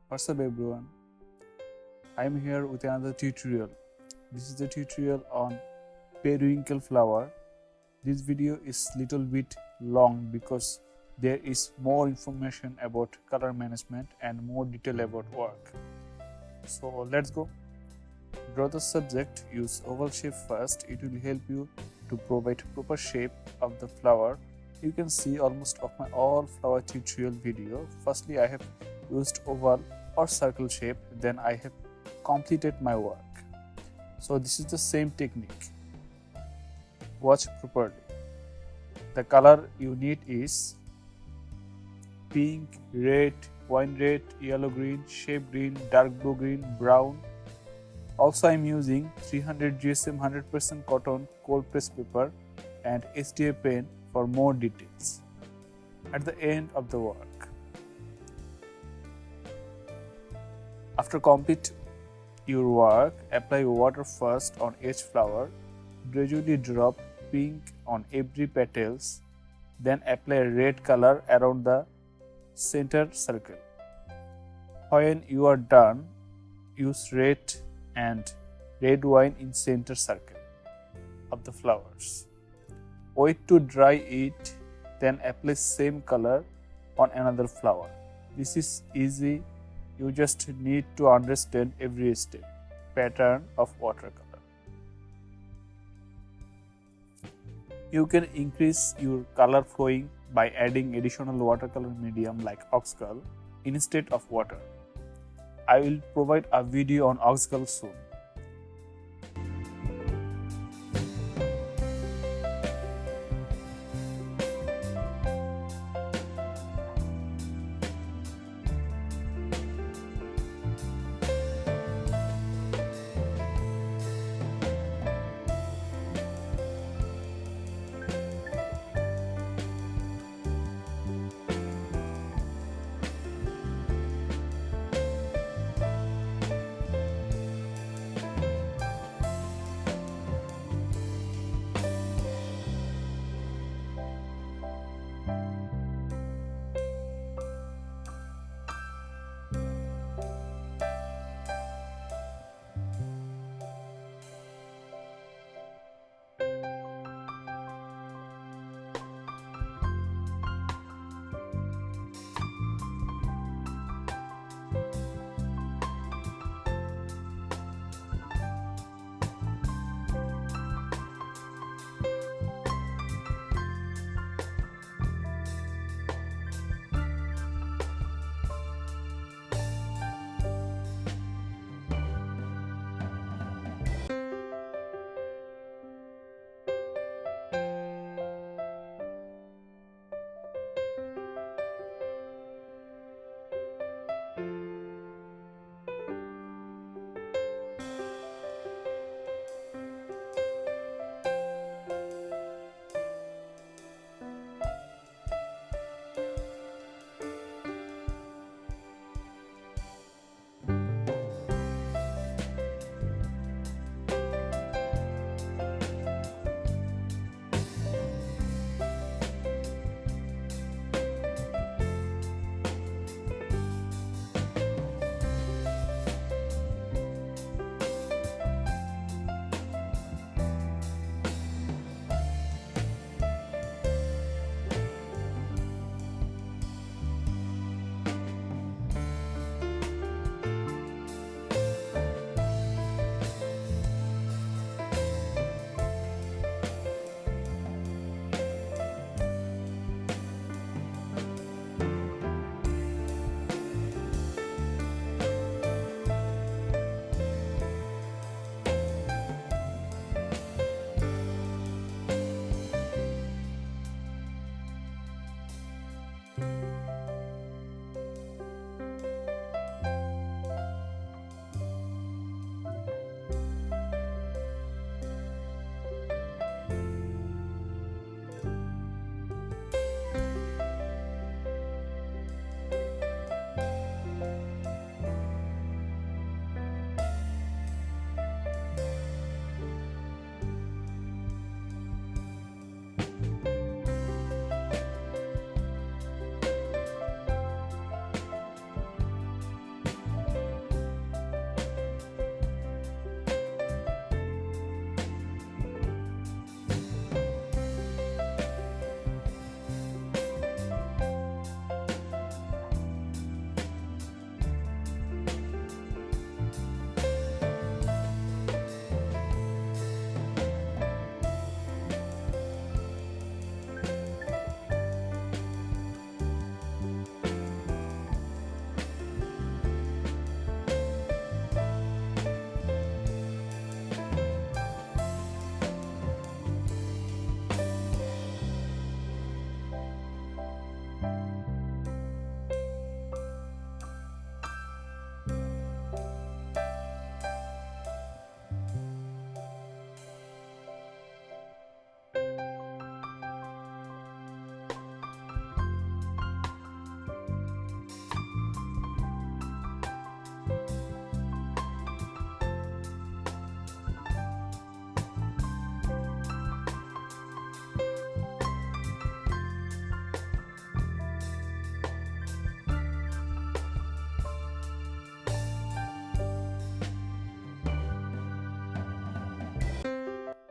What's up everyone? I'm here with another tutorial. This is the tutorial on periwinkle flower. This video is little bit long because there is more information about color management and more detail about work. So let's go. Draw the subject, use oval shape first. It will help you to provide proper shape of the flower. You can see almost of my all flower tutorial video. Firstly, I have used oval or circle shape, then I have completed my work. So this is the same technique. Watch properly. The color you need is pink, red, wine red, yellow green, shade green, dark blue green, brown. Also I am using 300 GSM 100% cotton cold press paper and HDA pen for more details. At the end of the work. After complete your work, apply water first on each flower, gradually drop pink on every petals, then apply red color around the center circle. When you are done, use red and red wine in center circle of the flowers. Wait to dry it, then apply same color on another flower. This is easy. You just need to understand every step, pattern of watercolor. You can increase your color flowing by adding additional watercolor medium like oxgall instead of water. I will provide a video on oxgall soon.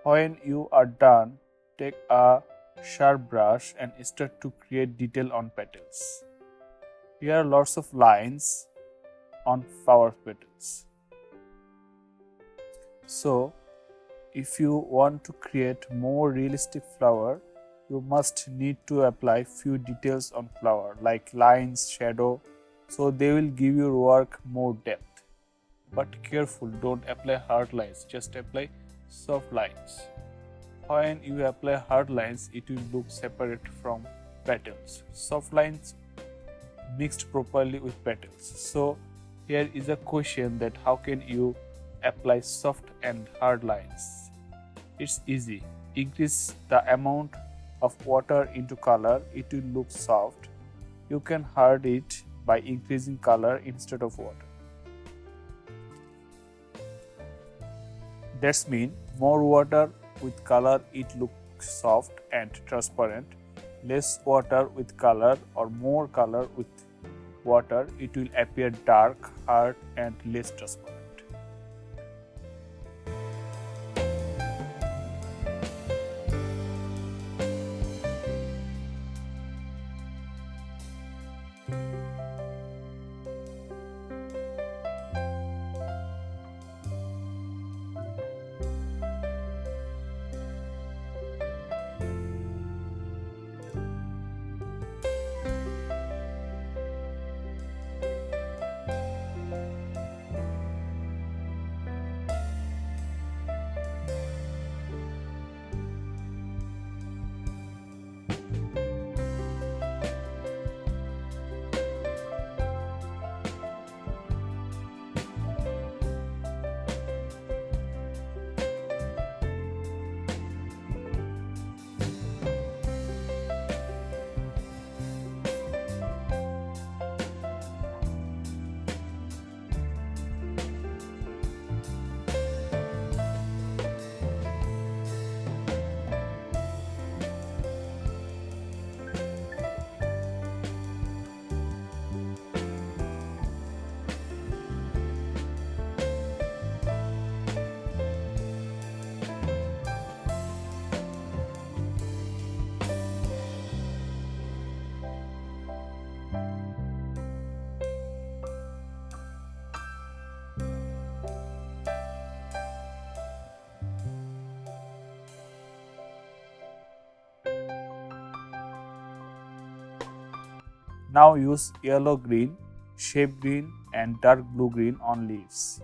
When you are done, take a sharp brush and start to create detail on petals. Here are lots of lines on flower petals. So, if you want to create more realistic flower, you must need to apply few details on flower like lines, shadow, so they will give your work more depth. But careful, don't apply hard lines, just apply soft lines. When you apply hard lines, it will look separate from petals. Soft lines mixed properly with petals. So here is a question that how can you apply soft and hard lines? It's easy. Increase the amount of water into color, it will look soft. You can hard it by increasing color instead of water. That's mean more water with color it looks soft and transparent. Less water with color or more color with water, it will appear dark, hard and less transparent. Now use yellow green, shade green and dark blue green on leaves.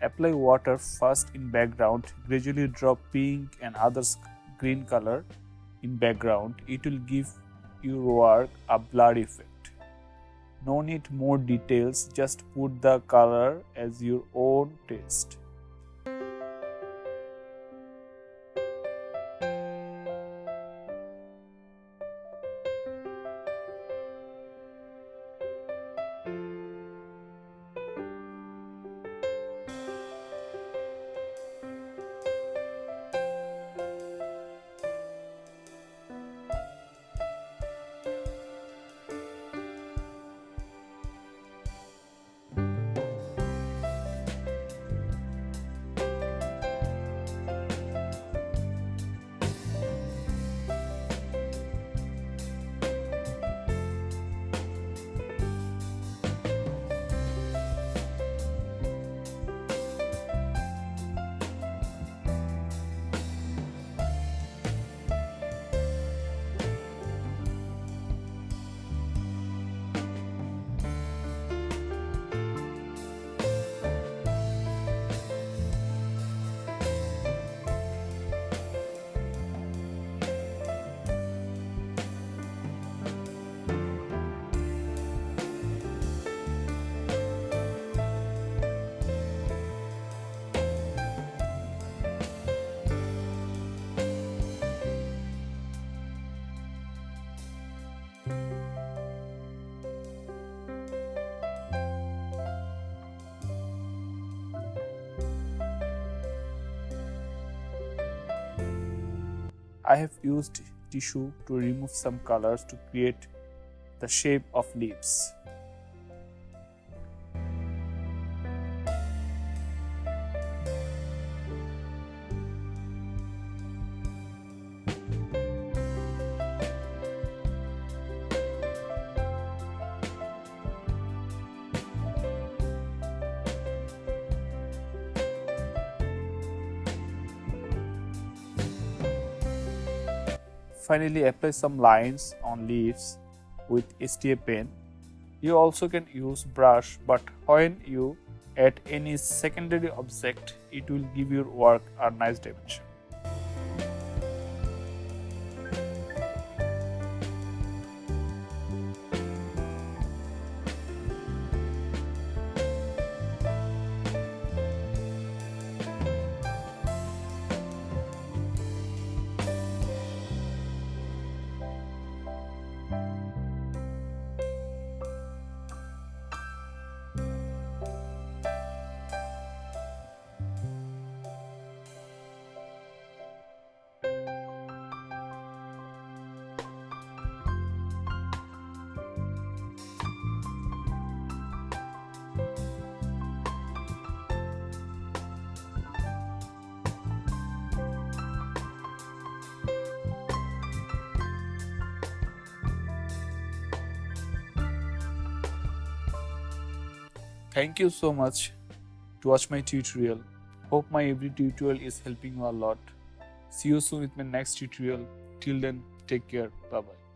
Apply water first in background, gradually drop pink and others green color in background. It will give your work a blur effect. No need more details, just put the color as your own taste. I have used tissue to remove some colors to create the shape of leaves. Finally, apply some lines on leaves with STA pen. You also can use brush, but when you add any secondary object, it will give your work a nice dimension. Thank you so much to watch my tutorial. Hope my every tutorial is helping you a lot. See you soon with my next tutorial. Till then, take care. Bye bye.